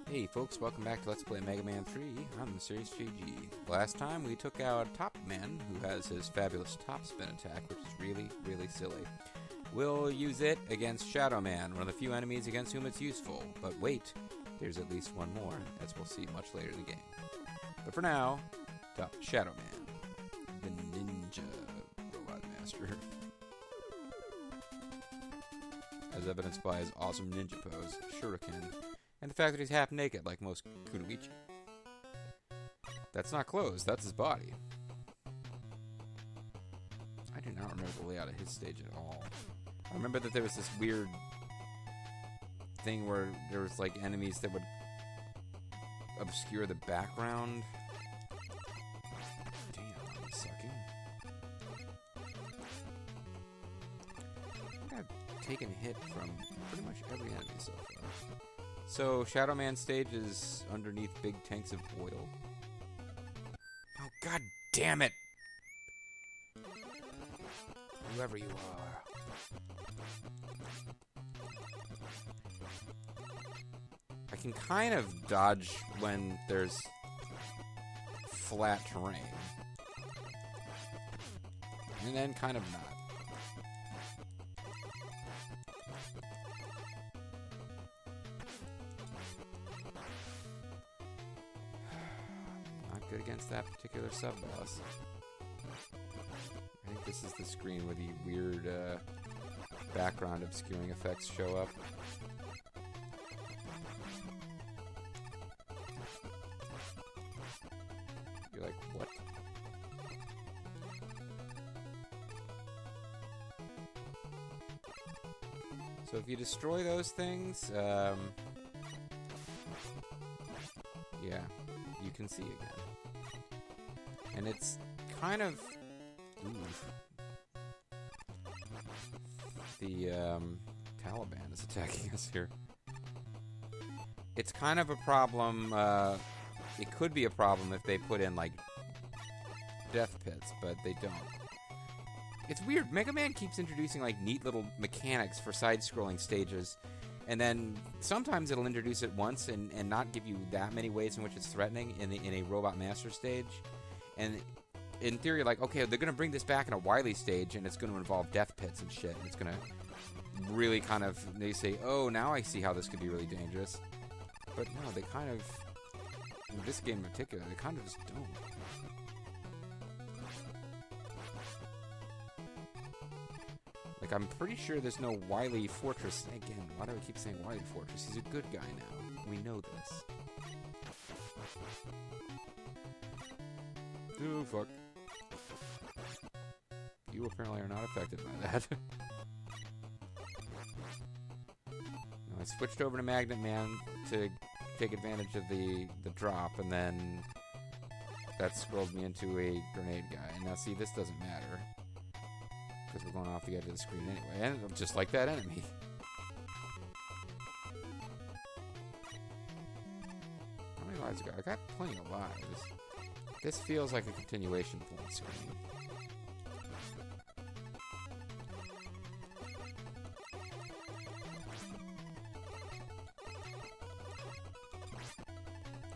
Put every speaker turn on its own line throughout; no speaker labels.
Hey folks, welcome back to Let's Play Megaman 3 on the Series GG. Last time we took out Top Man, who has his fabulous top spin attack, which is really silly. We'll use it against Shadow Man, one of the few enemies against whom it's useful. But wait, there's at least one more, as we'll see much later in the game. But for now, Shadow Man, the Ninja Robot Master. As evidenced by his awesome ninja pose, Shuriken, and the fact that he's half naked like most Kunoichi. That's not clothes, that's his body. I do not remember the layout of his stage at all. I remember that there was this weird thing where there was like enemies that would obscure the background. Damn, I'm sucking. I think I've taken a hit from pretty much every enemy so far. So, Shadow Man stage is underneath big tanks of oil. Oh, god damn it! Whoever you are. I can kind of dodge when there's flat terrain. And then kind of not. Good against that particular sub-boss. I think this is the screen where the weird background obscuring effects show up. You're like, what? So if you destroy those things, yeah, you can see again. And it's kind of... The Taliban is attacking us here. It's kind of a problem. It could be a problem if they put in, like, death pits, but they don't. It's weird. Mega Man keeps introducing, like, neat little mechanics for side-scrolling stages. And then sometimes it'll introduce it once and not give you that many ways in which it's threatening in a Robot Master stage. And in theory, like, okay, they're going to bring this back in a Wily stage, and it's going to involve death pits and shit. And it's going to really kind of, they say, oh, now I see how this could be really dangerous. But no, they kind of, in this game in particular, they kind of just don't. Like, I'm pretty sure there's no Wily Fortress. Again, why do I keep saying Wily Fortress? He's a good guy now. We know this. Oh, fuck. You apparently are not affected by that. I switched over to Magnet Man to take advantage of the drop, and then that scrolled me into a grenade guy. And now, see, this doesn't matter, because we're going off the edge of the screen anyway. And just like that enemy. How many lives I got? I got plenty of lives. This feels like a continuation full screen.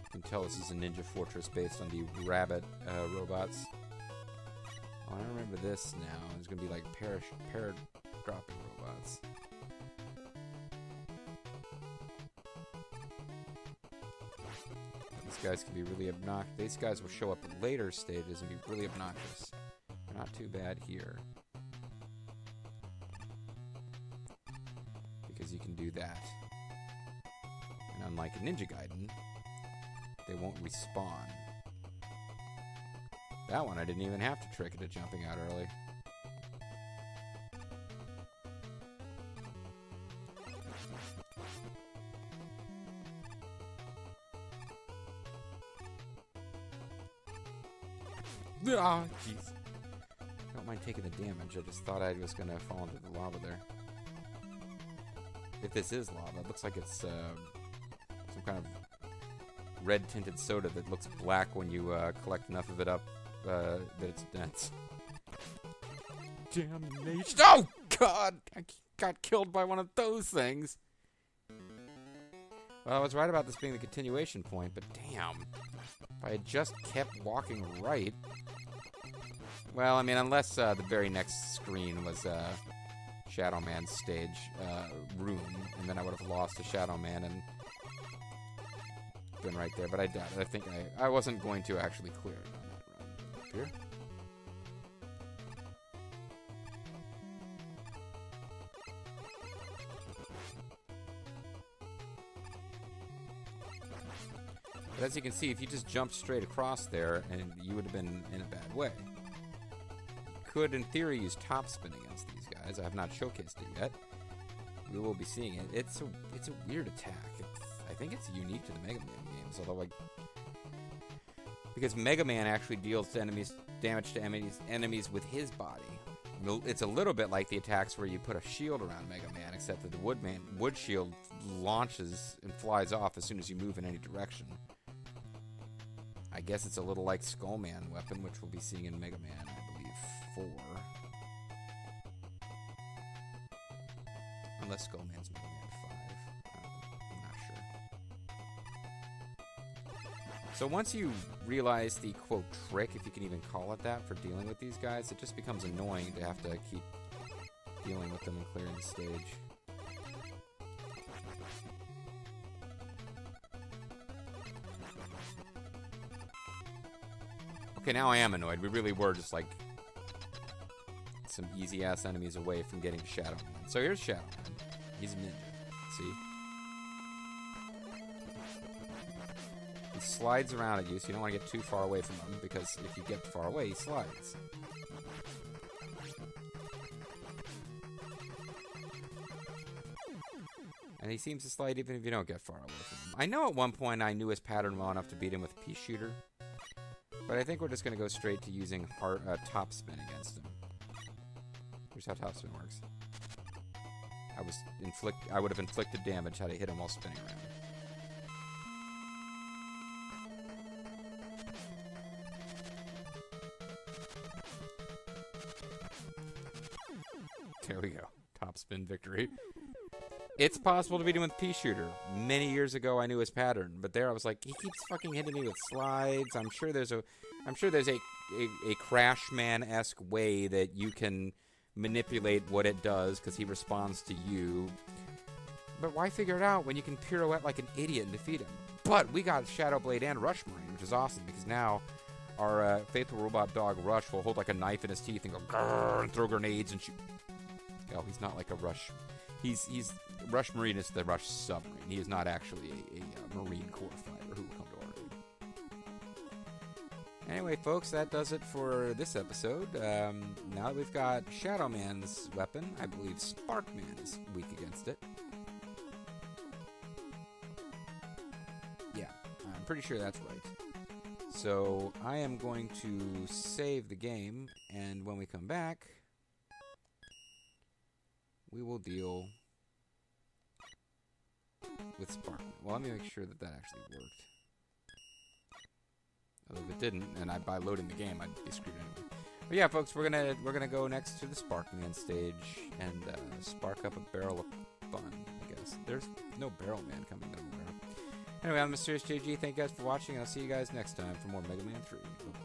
You can tell this is a Ninja Fortress based on the rabbit robots. Oh, I remember this now. It's going to be like para-dropping robots. These guys can be really obnoxious. These guys will show up in later stages and be really obnoxious. They're not too bad here, because you can do that. And unlike a Ninja Gaiden, they won't respawn. That one I didn't even have to trick it to jumping out early. Ah, jeez. Don't mind taking the damage. I just thought I was going to fall into the lava there. If this is lava, it looks like it's some kind of red-tinted soda that looks black when you collect enough of it up that it's dense. Damnation. Oh, God! I got killed by one of those things. Well, I was right about this being the continuation point, but damn. If I had just kept walking right... Well, I mean, unless the very next screen was Shadow Man's stage room, and then I would have lost to Shadow Man and been right there, but I doubt it. I think I wasn't going to actually clear it on that run. Up here? But as you can see, if you just jumped straight across there, and you would have been in a bad way. You could, in theory, use top spin against these guys. I have not showcased it yet. We will be seeing it. It's a weird attack. I think it's unique to the Mega Man games, although like because Mega Man actually deals damage to enemies with his body. It's a little bit like the attacks where you put a shield around Mega Man, except that the wood shield launches and flies off as soon as you move in any direction. I guess it's a little like Skullman weapon, which we'll be seeing in Mega Man, I believe, 4. Unless Skullman's Mega Man 5. I'm not sure. So once you realize the, quote, trick, if you can even call it that, for dealing with these guys, it just becomes annoying to have to keep dealing with them and clearing the stage. Okay, now I am annoyed. We really were just, like, some easy-ass enemies away from getting to Shadow Man. So here's Shadow Man. He's a ninja. See? He slides around at you, so you don't want to get too far away from him, because if you get far away, he slides. And he seems to slide even if you don't get far away from him. I know at one point I knew his pattern well enough to beat him with a pea shooter. But I think we're just going to go straight to using top spin against him. Here's how top spin works. I would have inflicted damage had I hit him while spinning around. There we go. Top spin victory. It's possible to beat him with pea shooter. Many years ago, I knew his pattern, but there I was like, he keeps fucking hitting me with slides. I'm sure there's a Crash Man-esque way that you can manipulate what it does because he responds to you. But why figure it out when you can pirouette like an idiot and defeat him? But we got Shadow Blade and Rush Marine, which is awesome because now our faithful robot dog Rush will hold like a knife in his teeth and go grrr and throw grenades and shoot. Oh, he's not like a Rush. He's Rush Marine is the Rush submarine. He is not actually a Marine Corps fighter who will come to our aid. Anyway, folks, that does it for this episode. Now that we've got Shadow Man's weapon, I believe Spark Man is weak against it. Yeah, I'm pretty sure that's right. So I am going to save the game, and when we come back, we will deal with Spark. Well, let me make sure that that actually worked. Although if it didn't, and by loading the game, I'd be screwed anyway. But yeah, folks, we're gonna go next to the Sparkman stage and spark up a barrel of fun. I guess there's no Barrel Man coming that I'm aware of. Anyway, I'm Mysterious JG. Thank you guys for watching, and I'll see you guys next time for more Mega Man 3. Bye-bye.